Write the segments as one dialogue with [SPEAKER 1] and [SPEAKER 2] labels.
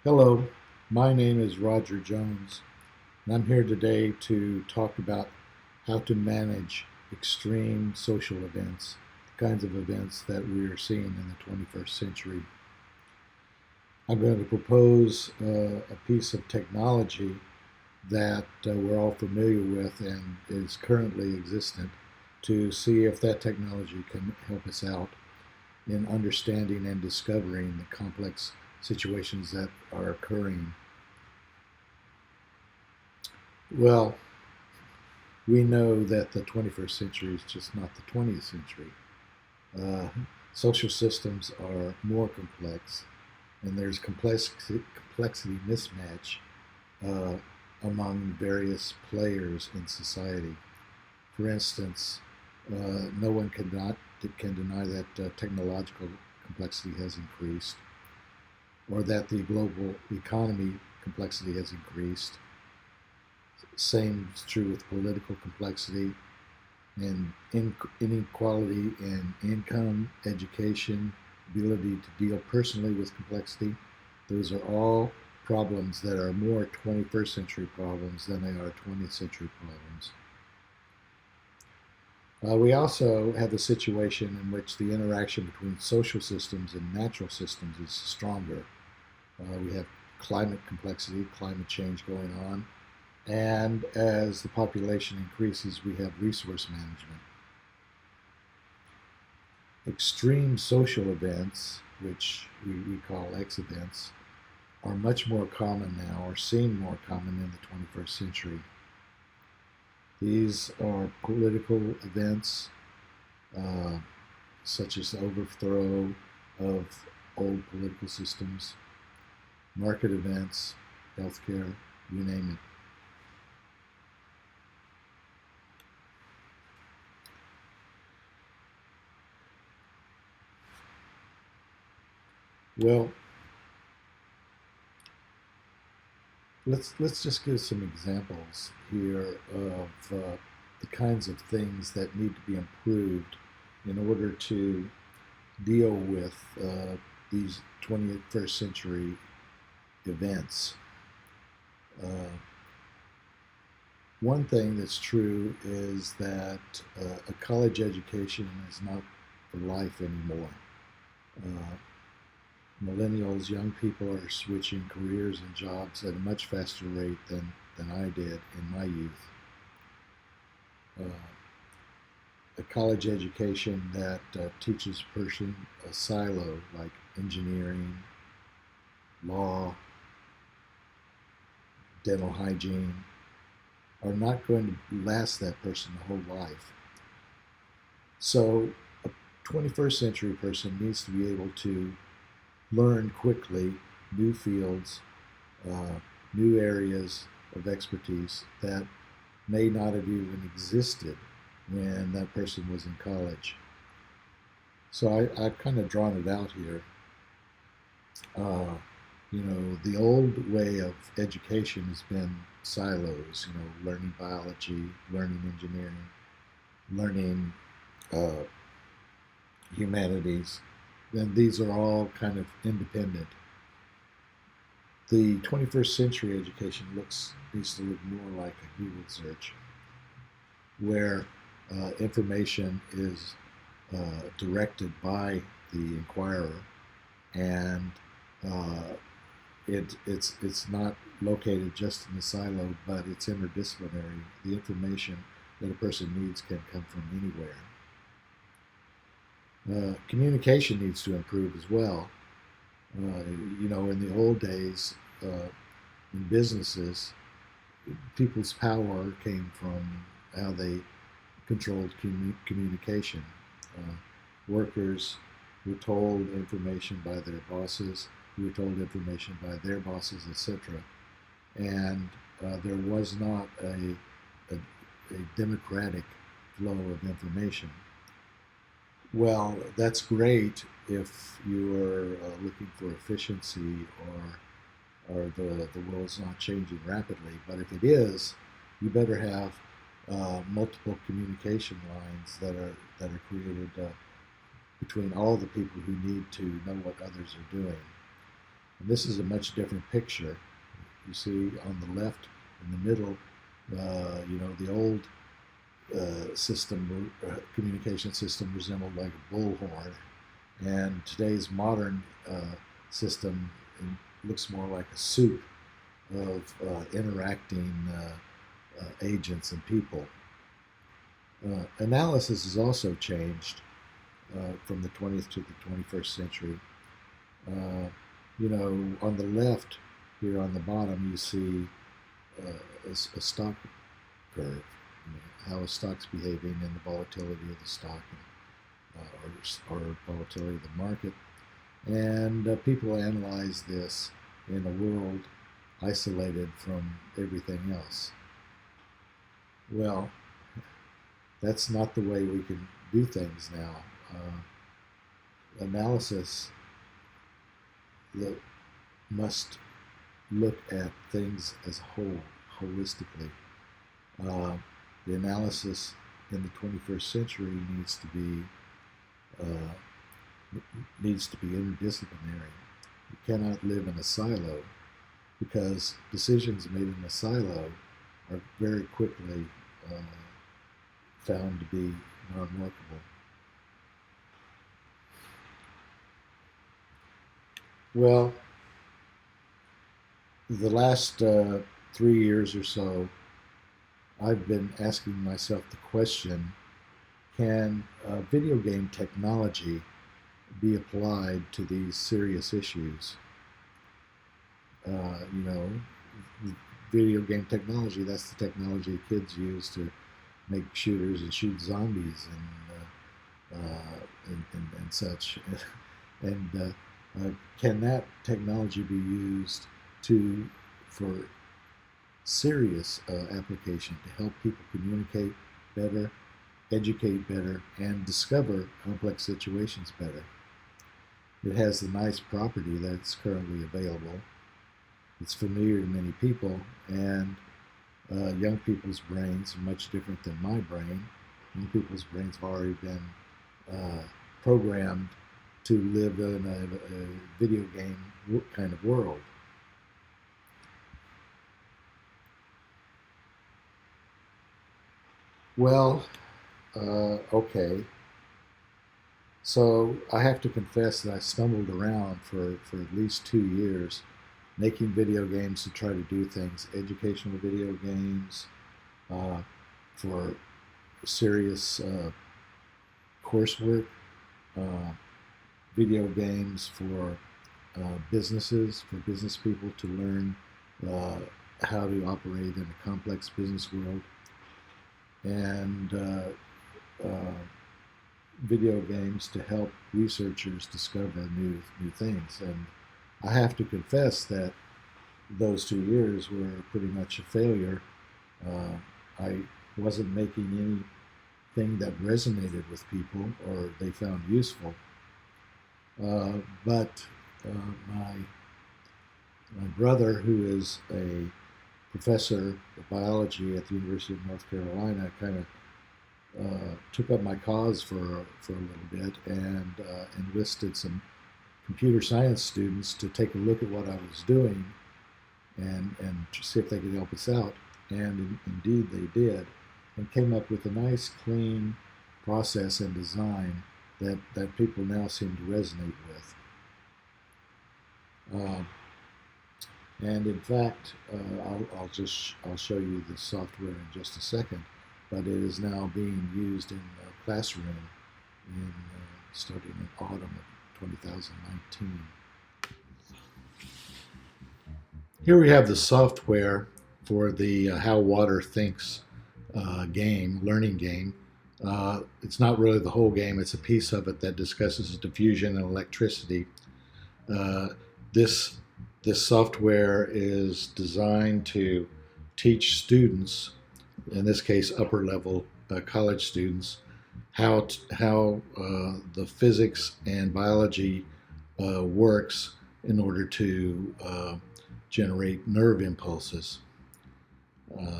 [SPEAKER 1] Hello, my name is Roger Jones, and I'm here today to talk about how to manage extreme social events, the kinds of events that we are seeing in the 21st century. I'm going to propose a piece of technology that we're all familiar with and is currently existent to see if that technology can help us out in understanding and discovering the complex situations that are occurring. Well, we know that the 21st century is just not the 20th century. Uh, Social systems are more complex, and there's complexity mismatch uh, among various players in society. For instance, no one can deny that technological complexity has increased, or that the global economy complexity has increased. Same is true with political complexity and inequality in income, education, ability to deal personally with complexity. Those are all problems that are more 21st century problems than they are 20th century problems. We also have a situation in which the interaction between social systems and natural systems is stronger. We have climate complexity, climate change going on, and as the population increases, we have resource management. Extreme social events, which we call X events, are much more common now, or seem more common in the 21st century. These are political events, uh, such as the overthrow of old political systems, market events, healthcare, you name it. Well, let's just give some examples here of the kinds of things that need to be improved in order to deal with these 21st century events. Uh, One thing that's true is that a college education is not for life anymore. Uh, Millennials, young people are switching careers and jobs at a much faster rate than I did in my youth. Uh, a college education that teaches a person a silo like engineering, law, dental hygiene are not going to last that person the whole life. So a 21st century person needs to be able to learn quickly new fields, uh, new areas of expertise that may not have even existed when that person was in college. So I've kind of drawn it out here. Uh, the old way of education has been silos, learning biology, learning engineering, learning uh, humanities. Then these are all kind of independent. The 21st century education needs to look more like a Google search, where information is directed by the inquirer, and uh, it's not located just in the silo, but it's interdisciplinary. The information that a person needs can come from anywhere. Communication needs to improve as well. In the old days, in businesses, people's power came from how they controlled communication. Uh, Workers were told information by their bosses, who were told information by their bosses, etc. And there was not a democratic flow of information. Well, that's great if you're looking for efficiency or the world's not changing rapidly. But if it is, you better have multiple communication lines that are created between all the people who need to know what others are doing. And this is a much different picture. You see on the left, in the middle, the old communication system resembled like a bullhorn, and today's modern system looks more like a soup of interacting agents and people. Analysis has also changed from the 20th to the 21st century. Uh, on the left here on the bottom, you see a stock curve, how a stock's behaving and the volatility of the stock or volatility of the market. And people analyze this in a world isolated from everything else. Well, that's not the way we can do things now. Analysis must look at things as a whole, holistically. Uh, the analysis in the 21st century needs to be interdisciplinary. You cannot live in a silo because decisions made in a silo are very quickly found to be non-workable. Well, the last 3 years or so, I've been asking myself the question, can video game technology be applied to these serious issues? Uh, you know, Video game technology, that's the technology kids use to make shooters and shoot zombies and such. And can that technology be used for serious application to help people communicate better, educate better, and discover complex situations better? It has the nice property that it's currently available. It's familiar to many people, and young people's brains are much different than my brain. Young people's brains have already been programmed to live in a video game kind of world. Well, okay. So I have to confess that I stumbled around for at least 2 years making video games to try to do things, educational video games, uh, for serious coursework, uh, video games for businesses, for business people to learn uh, how to operate in a complex business world, and video games to help researchers discover new things. And I have to confess that those 2 years were pretty much a failure. I wasn't making anything that resonated with people or they found useful. But my brother, who is a professor of biology at the University of North Carolina, kind of took up my cause for a little bit and enlisted some computer science students to take a look at what I was doing and see if they could help us out. And indeed they did, and came up with a nice, clean process and design that people now seem to resonate with. And in fact, I'll show you the software in just a second, but it is now being used in a classroom starting in autumn of 2019. Here we have the software for the How Water Thinks learning game. It's not really the whole game, it's a piece of it that discusses diffusion and electricity. Uh, this software is designed to teach students, in this case upper level college students, how the physics and biology works in order to generate nerve impulses.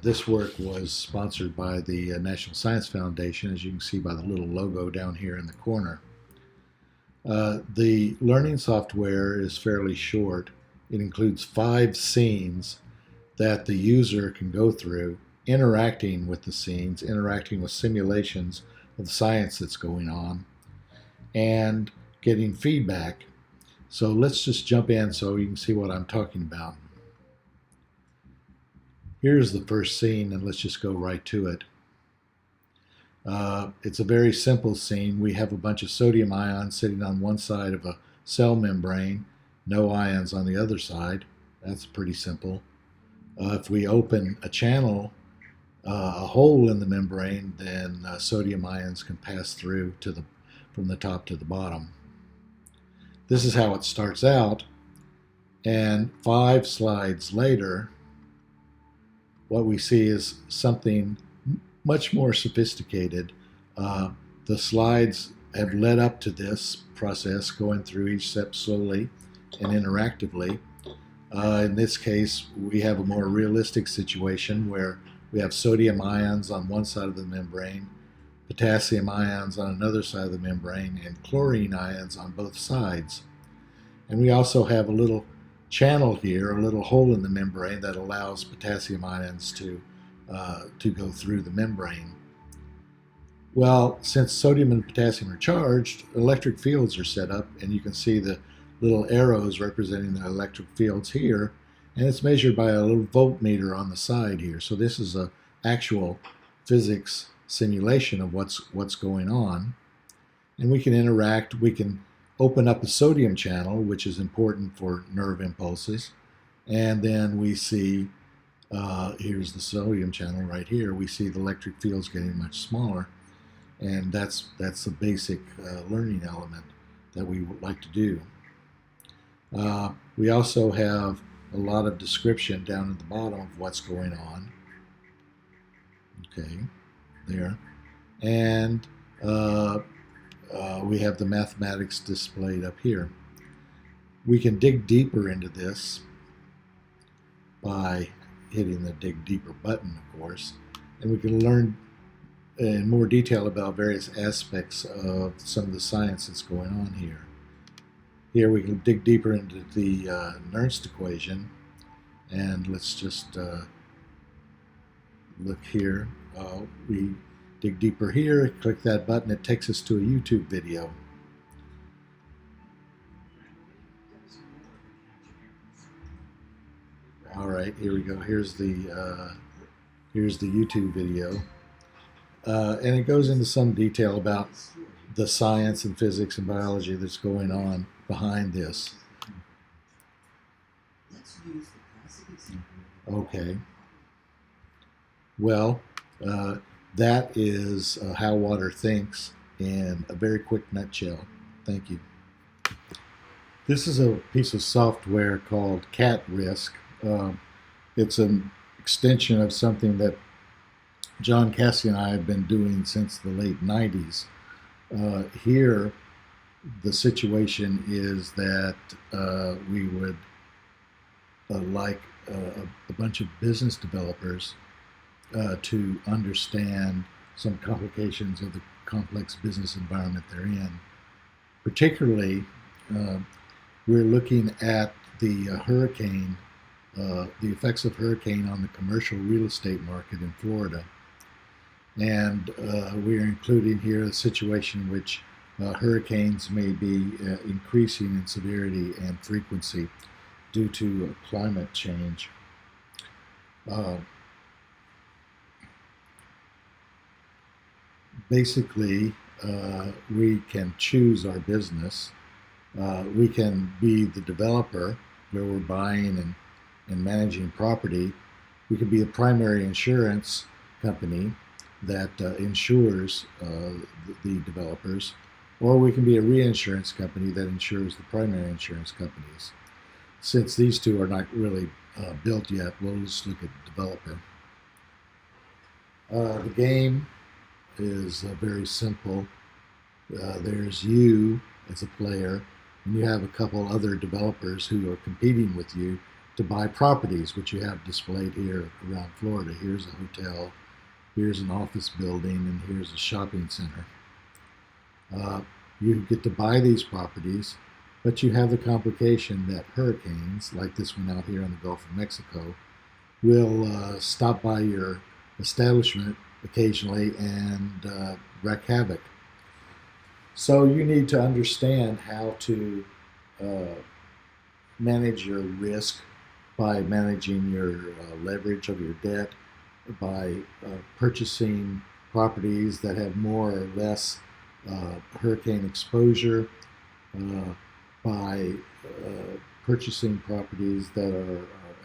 [SPEAKER 1] This work was sponsored by the National Science Foundation, as you can see by the little logo down here in the corner. The learning software is fairly short. It includes 5 scenes that the user can go through, interacting with the scenes, interacting with simulations of the science that's going on, and getting feedback. So let's just jump in so you can see what I'm talking about. Here's the first scene, and let's just go right to it. It's a very simple scene. We have a bunch of sodium ions sitting on one side of a cell membrane, no ions on the other side. That's pretty simple. If we open a channel, a hole in the membrane, then sodium ions can pass through from the top to the bottom. This is how it starts out, and 5 slides later, what we see is something much more sophisticated. The slides have led up to this process, going through each step slowly and interactively. In this case, we have a more realistic situation where we have sodium ions on one side of the membrane, potassium ions on another side of the membrane, and chlorine ions on both sides. And we also have a little channel here, a little hole in the membrane that allows potassium ions to go through the membrane. Well, since sodium and potassium are charged, electric fields are set up, and you can see the little arrows representing the electric fields here, and it's measured by a little voltmeter on the side here. So this is an actual physics simulation of what's going on. And we can interact. We can open up the sodium channel, which is important for nerve impulses, and then we see here's the sodium channel right here. We see the electric fields getting much smaller, and that's the basic learning element that we would like to do. We also have a lot of description down at the bottom of what's going on. Okay, there. And we have the mathematics displayed up here. We can dig deeper into this by hitting the dig deeper button, of course, and we can learn in more detail about various aspects of some of the science that's going on here. Here we can dig deeper into the Nernst equation, and let's just look here. We dig deeper here, click that button, it takes us to a YouTube video. All right, here we go. Here's the YouTube video, and it goes into some detail about the science and physics and biology that's going on behind this. Okay. Well, that is how water thinks in a very quick nutshell. Thank you. This is a piece of software called Cat Risk. It's an extension of something that John Cassie and I have been doing since the late 90s. Here, the situation is that we would like a bunch of business developers to understand some complications of the complex business environment they're in. Particularly, we're looking at the hurricane, the effects of hurricane on the commercial real estate market in Florida. And we're including here a situation in which hurricanes may be increasing in severity and frequency due to climate change. Basically, we can choose our business. We can be the developer where we're buying and managing property. We could be a primary insurance company that insures the developers, or we can be a reinsurance company that insures the primary insurance companies. Since these two are not really built yet, we'll just look at developer. The game is very simple. There's you as a player, and you have a couple other developers who are competing with you to buy properties, which you have displayed here around Florida. Here's a hotel, here's an office building, and here's a shopping center. You get to buy these properties, But you have the complication that hurricanes, like this one out here in the Gulf of Mexico, will stop by your establishment occasionally and wreak havoc. So you need to understand how to uh, manage your risk by managing your leverage of your debt, by purchasing properties that have more or less hurricane exposure, uh, by purchasing properties that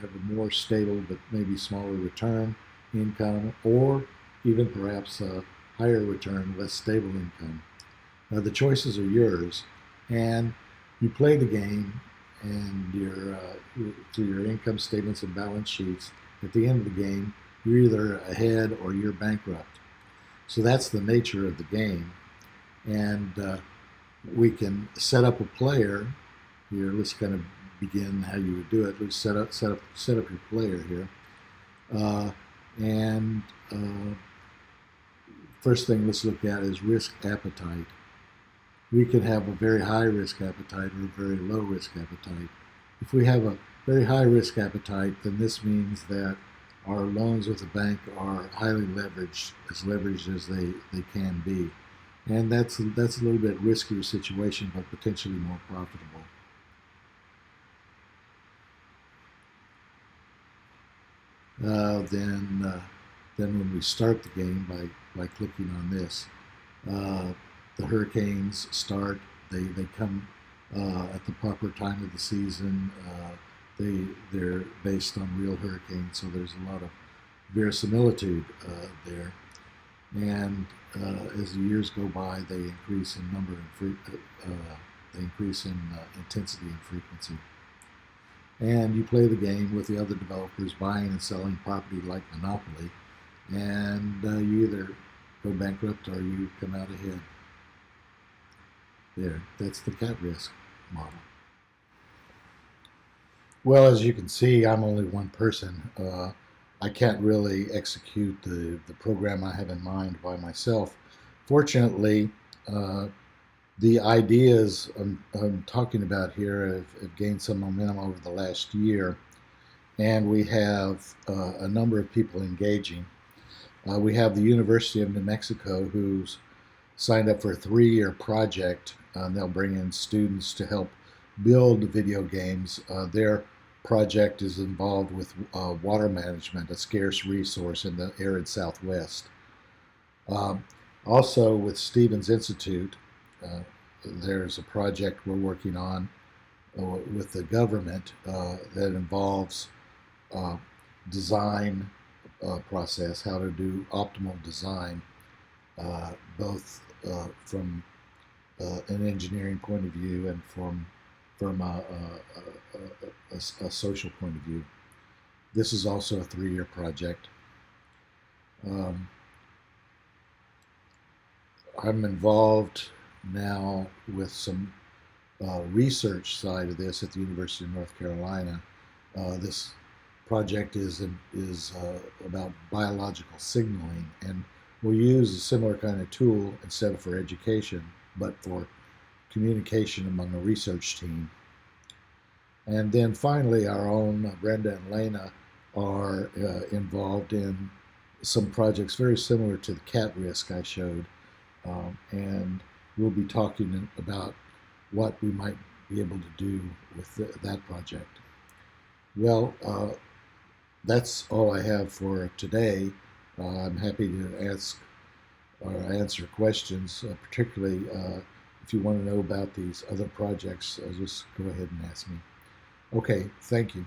[SPEAKER 1] have a more stable but maybe smaller return income, or even perhaps a higher return, less stable income. The choices are yours, and you play the game, and through your income statements and balance sheets. At the end of the game, you're either ahead or you're bankrupt. So that's the nature of the game, and we can set up a player here. Let's kind of begin how you would do it. Let's set up your player here, uh, and first thing let's look at is risk appetite. We can have a very high risk appetite or a very low risk appetite. If we have a very high risk appetite, then this means that our loans with the bank are highly leveraged as they can be. And that's a little bit riskier situation, but potentially more profitable. Then when we start the game by clicking on this, uh, the hurricanes start. They come at the proper time of the season. They're based on real hurricanes, so there's a lot of verisimilitude there. And as the years go by, they increase in number and they increase in intensity and frequency. And you play the game with the other developers buying and selling property like Monopoly, and you either go bankrupt or you come out ahead. There, that's the cat risk model. Well, as you can see, I'm only one person. I can't really execute the program I have in mind by myself. Fortunately, uh, the ideas I'm talking about here have gained some momentum over the last year, and we have a number of people engaging. We have the University of New Mexico who's signed up for a 3-year project. They'll bring in students to help build video games. Their project is involved with water management, a scarce resource in the arid Southwest. Um, Also, with Stevens Institute, uh, there's a project we're working on with the government that involves uh, design process, how to do optimal design, both from an engineering point of view and from a social point of view. This is also a 3-year project. Um, I'm involved now with some research side of this at the University of North Carolina. This project is about biological signaling, and we'll use a similar kind of tool instead of for education, but for communication among a research team. And then finally, our own Brenda and Lena are involved in some projects very similar to the cat risk I showed, and we'll be talking about what we might be able to do with that project. Well, that's all I have for today. I'm happy to ask or answer questions, particularly if you want to know about these other projects. Just go ahead and ask me. Okay, thank you.